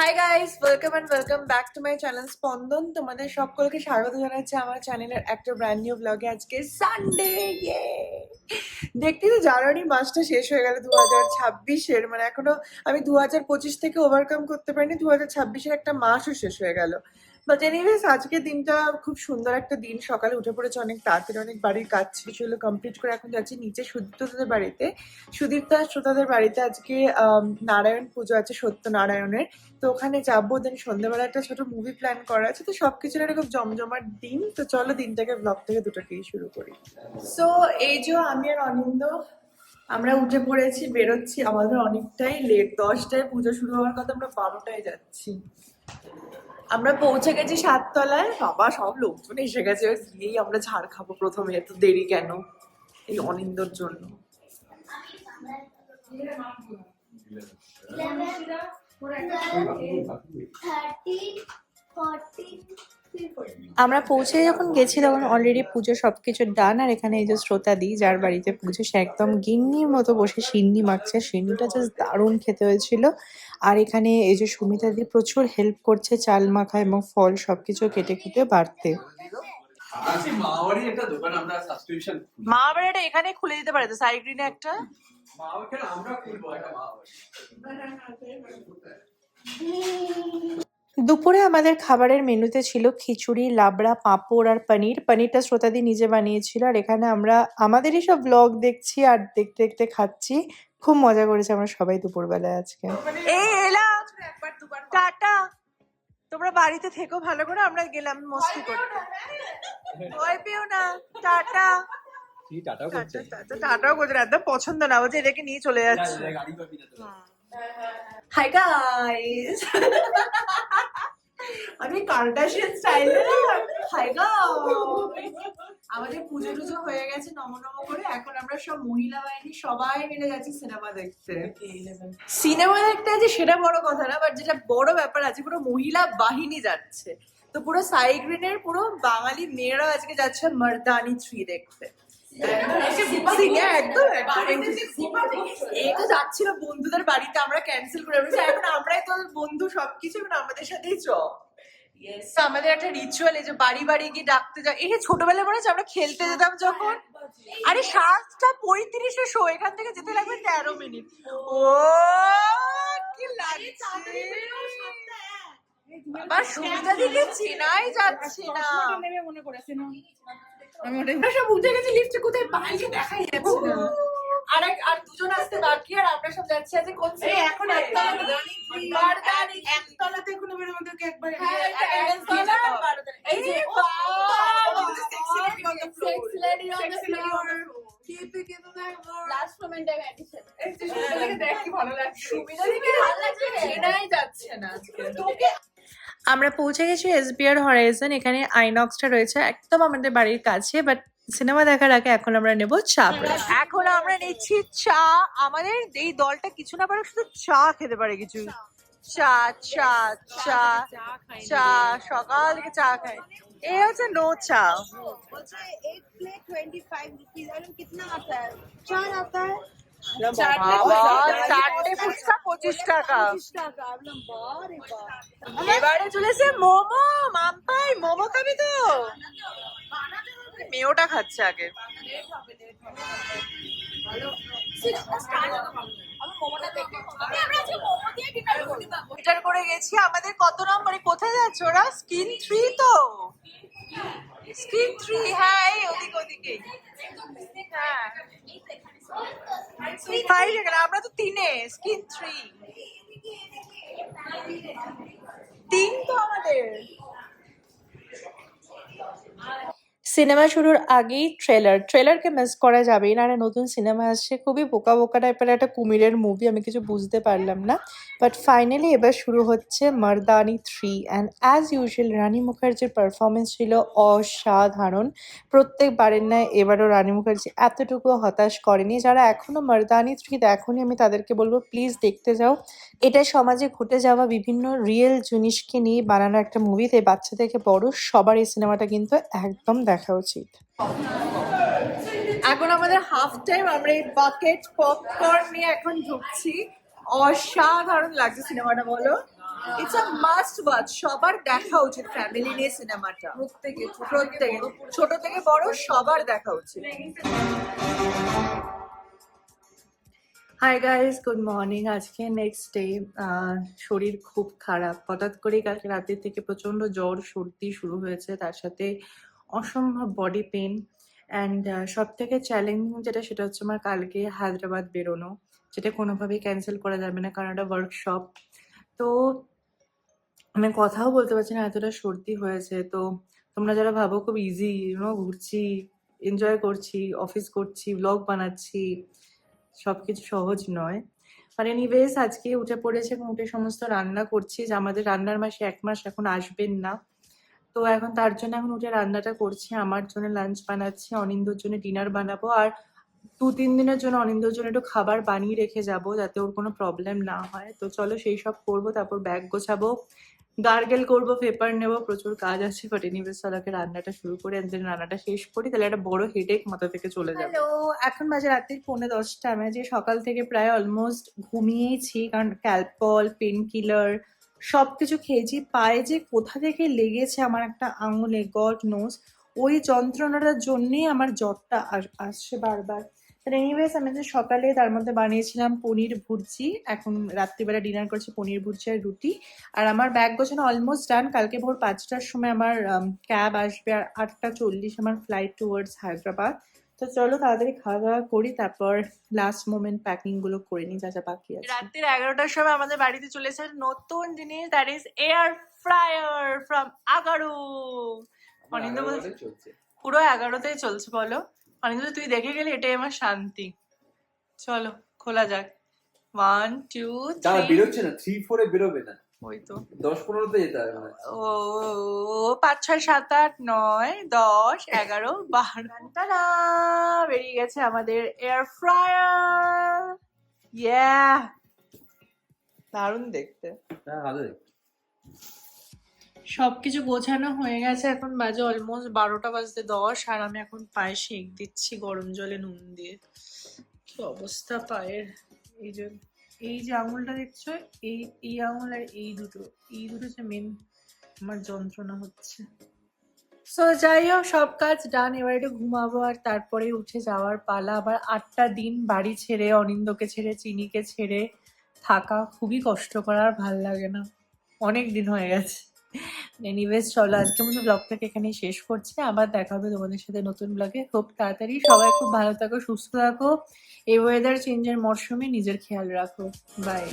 High guys, welcome and welcome back to my channel Spandan. তোমাদের সকলকে স্বাগত জানাচ্ছি আমার চ্যানেলের একটা ব্র্যান্ড নিউ ব্লগে। আজকে সানডে, দেখতে তো জানুয়ারি মাসটা শেষ হয়ে গেল 2026-এর। মানে এখনো আমি 2025 থেকে ওভারকাম করতে পারিনি, 2026-এর একটা মাসও শেষ হয়ে গেল। বাট এনিওয়েজ, আজকের দিনটা খুব সুন্দর একটা দিন। সকালে উঠে পড়েছে অনেক তাড়াতাড়ি, অনেক বাড়ির কাজ ছিল কমপ্লিট করে এখন যাচ্ছি নিচে সুদীপ্তদের বাড়িতে। সুদীপ্তা শ্রোতাদের বাড়িতে আজকে নারায়ণ পুজো আছে, সত্যনারায়ণের। তো ওখানে যাবো, দেন সন্ধ্যাবেলা একটা ছোট মুভি প্ল্যান করা আছে। তো সবকিছুর একটা খুব জমজমাট দিন। তো চলো দিনটাকে ব্লগ থেকে দুটোকেই শুরু করি। সো এই যে আমি আর অনিন্দ আমরা উঠে পড়েছি, বেরোচ্ছি। আমাদের অনেকটাই লেট, 10টায় পুজো শুরু হওয়ার কথা, আমরা 12টায় যাচ্ছি। আমরা পৌঁছে গেছি 7তলায়। বাবা, সব লোকজন এসে গেছে, গিয়েই আমরা ঝাড় খাবো প্রথমে। এত দেরি কেন? এই অনিন্দর জন্য। আমরা পৌঁছে যখন গেছি তখন অলরেডি পুজো সবকিছু ডান। আর এখানে এই যে শ্রোতা দি, যার বাড়িতে পুজো, সে একদম গিন্নির মতো বসে সিন্নি মাখছে। সিন্নিটা জাস্ট দারুণ খেতে হয়েছিল। আর এখানে এই যে সুমিতা দি প্রচুর হেল্প করছে চাল মাখা এবং ফল সবকিছু কেটে কেটে বাড়তে। মামাবাড়ি এটা এখানে খুলে দিতে পারে তো, সাইড গ্রিনে একটা। দুপুরে আমাদের খাবারের মেনুতে ছিল খিচুড়ি, লাবড়া, পাঁপড় আর পনির। পনিরটা শ্রোতাদি নিজে বানিয়েছিল। আর এখানে আমরা আমাদেরই সব ব্লগ দেখছি আর দেখতে দেখতে খাচ্ছি। খুব মজা করেছি আমরা সবাই দুপুরবেলায় আজকে। এই এলাম, টাটা। তোমরা বাড়িতে থেকো ভালো করে, আমরা গেলাম মস্তি করতে। ভয় পেও না, টাটা। টাটাও করছে না, একদম পছন্দ না, বলছে এদেরকে নিয়ে চলে যাচ্ছে। হাই গাইস, আমি কার্দাশিয়ান স্টাইলে। হাই গাইস, আমাদের পুজো টুজো হয়ে গেছে নম নম করে। এখন আমরা সব মহিলা বাহিনী সবাই মিলে যাচ্ছি সিনেমা দেখতে। সিনেমা দেখতে আছে সেটা বড় কথা না, বাট যেটা বড় ব্যাপার আছে, পুরো মহিলা বাহিনী যাচ্ছে। তো পুরো সাই গ্রিনের পুরো বাঙালি মেয়েরা আজকে যাচ্ছে মর্দানি 3 দেখতে। এই তো যাচ্ছিল বন্ধুদের বাড়িতে, আমরা ক্যান্সেল করে বলেছি এখন আমরাই তো বন্ধু সবকিছু, আমাদের সাথেই চ। আমাদের একটা রিচুয়াল, এই যে বাড়ি বাড়ি গিয়ে ডাকতে যাও। এই ছোটবেলায় মনে হচ্ছে আমরা খেলতে যেতাম যখন। আরে 7:35 শো, এখান থেকে যেতে লাগবে 13 মিনিট। ও কি লাগছে, আবার সুবিধা দিকে চেনাই যাচ্ছে না। আমরা সব উঠে গেছি লিফটে, কোথায় বাইরে দেখাই যাচ্ছে না। আর দুজন আসতে বাকি, আর আমরা সব যাচ্ছি আজ কোন এখন একতলাতে কোনো বের মধ্যে একবার আমরা পৌঁছে গেছি SBR হরাইজন। এখানে আইনক্সটা রয়েছে একদম আমাদের বাড়ির কাছে। বাট সিনেমা দেখার আগে এখন আমরা নেব চা ব্রেক। এখন আমরা নিচ্ছি চা। আমাদের এই দলটা কিছু না পারে, শুধু চা খেতে পারে। কিছু চা চা চা চা, সকাল থেকে চা খাই। এই হচ্ছে নো চা। एक प्लेट 25 रुपीस। कितना आता है? 4 आता है। চারটে ফুচকা 25 টাকা। এবারে চলেছে মোমো। মাম্পাই মোমো খাবি তো? মেয়েটা খাচ্ছে আগে। ডিনার করে গেছি। আমাদের কত নম্বরে কোথায় যাচ্ছে ওরা? স্কিন 3 তো? স্কিন 3, হ্যাঁ এই ওদিকে। হ্যাঁ 5 এখানে, আমরা তো 3-এ। স্কিন 3 তো আমাদের। সিনেমা শুরুর আগেই ট্রেলারকে মিস করা যাবেই না। নতুন সিনেমা আসছে, খুবই বোকা বোকা টাইপের একটা কুমিরের মুভি, আমি কিছু বুঝতে পারলাম না। বাট ফাইনালি এবার শুরু হচ্ছে মর্দানি 3। অ্যান্ড অ্যাজ ইউজুয়াল রানী মুখার্জির পারফরমেন্স ছিল অসাধারণ। প্রত্যেকবারের ন্যায় এবারও রানী মুখার্জি এতটুকু হতাশ করেনি। যারা এখনো মর্দানি 3 দেখোনি, আমি তাদেরকে বলবো প্লিজ দেখতে যাও। এটা সমাজে ঘটে যাওয়া বিভিন্ন রিয়েল জিনিসকে নিয়ে বানানো একটা মুভি। তাই বাচ্চা থেকে বড় সবার এই সিনেমাটা কিন্তু একদম দেখা উচিত। এখন আমাদের হাফ টাইম, আমরা এই বাকেট পপকর্ন নিয়ে এখন ঢুকছি। অসাধারণ লাগছে সিনেমাটা, বলো। ইটস আ মাস্ট ওয়াচ, সবার দেখা উচিত ফ্যামিলি নিয়ে সিনেমাটা। প্রত্যেকে, ছোট থেকে বড় সবার দেখা উচিত। Hi guys, good morning. আজকে নেক্সট ডে। শরীর খুব খারাপ, হঠাৎ করেই কালকে রাতের থেকে প্রচন্ড জ্বর সর্দি শুরু হয়েছে, তার সাথে অসম্ভব বডি পেন। অ্যান্ড সব থেকে চ্যালেঞ্জিং যেটা, সেটা হচ্ছে আমার কালকে হায়দ্রাবাদ বেরোনো, যেটা কোনোভাবেই ক্যান্সেল করা যাবে না কারণ একটা ওয়ার্কশপ। তো আমি কথাও বলতে পারছি না, এতটা সর্দি হয়েছে। তো তোমরা যারা ভাবো খুব ইজি ঘুরছি, এনজয় করছি, অফিস করছি, ব্লগ বানাচ্ছি, সবকিছু সহজ নয়। আর এনিওয়েজ আজকে উঠে পড়েছে এবং উঠে সমস্ত রান্না করছি, যে আমাদের রান্নার মাসে 1 মাস এখন আসবেন না। তো এখন তার জন্য এখন উঠে রান্নাটা করছি, আমার জন্য লাঞ্চ বানাচ্ছি, অনিন্দর জন্য ডিনার বানাবো, আর 2-3 দিনের জন্য অনিন্দর জন্য একটু খাবার বানিয়ে রেখে যাব যাতে ওর কোনো প্রবলেম না হয়। তো চলো সেই সব করবো, তারপর ব্যাগ গোছাবো, গার্গেল করবো, পেপার নেবো, প্রচুর কাজ আছে। বাট এনিওয়েজ চলাকে রান্নাটা শুরু করি, একদিন রান্নাটা শেষ করি, তাহলে একটা বড় হেডেক মাথা থেকে চলে যাবে। হ্যালো, এখন বাজে রাত্রির 9:45। আমি আজকে সকাল থেকে প্রায় অলমোস্ট ঘুমিয়েছি, কারণ ক্যালপল, পেন কিলার সবকিছু খেয়েছি। পায়ে যে কোথা থেকে লেগেছে আমার একটা আঙুলে, গড নোজ, ওই যন্ত্রণাটার জন্যেই আমার জ্বরটা আসছে বারবার। এনিওয়েজ আমি যে সকালে তার মধ্যে বানিয়েছিলাম পনির ভুর্জি, এখন রাত্রিবেলা ডিনার করছি পনির ভুর্জি আর রুটি। আর আমার ব্যাগ গোছানো অলমোস্ট ডান। কালকে ভোর 5টার সময় আমার ক্যাব আসবে, আর 8টা 40 আমার ফ্লাইট টুয়ার্ডস হায়দ্রাবাদ। তো চলো তাড়াতাড়ি খাওয়া দাওয়া করি, তারপর লাস্ট মোমেন্ট প্যাকিং গুলো করে নিই, যা যা বাকি আছে। রাত্রির 11টার সময় আমাদের বাড়িতে চলে এসেছে নতুন জিনিস, that is air fryer from Agaro. Anindya বলছে পুরো 11তেই চলছে। বলো অনিন্দ, তুই দেখে গেলে এটাই আমার শান্তি। চলো খোলা যাক। 1 2 3 বেরোচ্ছে না, 3-4 বেরোবে না, ওই তো 10-15তে যেতে হবে। ও 5 6 7 8 9 10 11 12 বেরিয়ে গেছে আমাদের এয়ার ফ্রায়ার। ইয়া, দারুণ দেখতে। হ্যাঁ ভালো। সবকিছু গোছানো হয়ে গেছে, এখন বাজে অলমোস্ট 12টা বাজতে 10, আর আমি এখন পায়ে সেঁক দিচ্ছি গরম জলে নুন দিয়ে। কি অবস্থা পায়ের! এই যে আঙুলটা দেখছো, এই আঙুল আর এই দুটো যে মেন আমার যন্ত্রণা হচ্ছে। সো যাই হোক, সব কাজ ডান, এবার একটু ঘুমাবো, আর তারপরে উঠে যাওয়ার পালা। আবার 8টা দিন বাড়ি ছেড়ে, অনিন্দকে ছেড়ে, চিনিকে ছেড়ে থাকা খুবই কষ্টকর, আর ভাল লাগে না, অনেক দিন হয়ে গেছে। এনিওয়েজ চলো আজকের মতো ব্লগটাকে এখানেই শেষ করছি, আবার দেখা হবে তোমাদের সাথে নতুন ব্লগে খুব তাড়াতাড়ি। সবাই খুব ভালো থাকো, সুস্থ থাকো, এই ওয়েদার চেঞ্জের মরশুমে নিজের খেয়াল রাখো। বাই।